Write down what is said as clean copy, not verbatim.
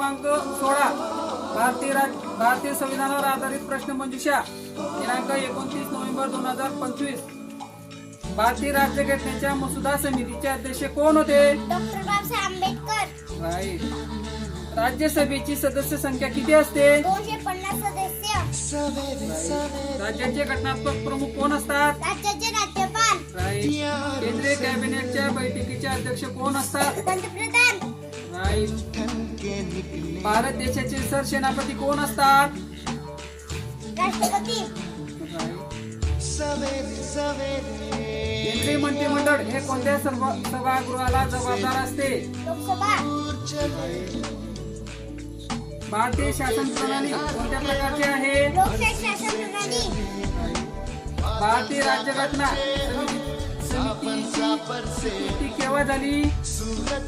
क्रमांक 16 भारतीय संविधानावर आधारित प्रश्न मंजुषा दिनांक 29 नोव्हेंबर 2025. भारतीय राज्यघटनेच्या मसुदा समितीचे अध्यक्ष कोण होते? डॉक्टर बाबासाहेब आंबेडकर. राईट. राज्यसभेची सदस्य संख्या किती असते? 250 सदस्य. राज्याचे घटनात्मक प्रमुख कोण असतात? राज्याचे राज्यपाल. राईट. केंद्रीय कॅबिनेटच्या बैठकीचे अध्यक्ष कोण असतात? पंतप्रधान. राईट. भारत देशाचे सरसेनापती कोण असतात? राष्ट्रपती. केंद्रीय मंत्रिमंडळ हे कोणत्या सभागृहाला जबाबदार असते? लोकसभा. भारतीय शासन प्रणाली कोणत्या प्रकारची आहे? लोकशाही शासन प्रणाली. भारतीय राज्यघटना समितीची केव्हा झाली? 16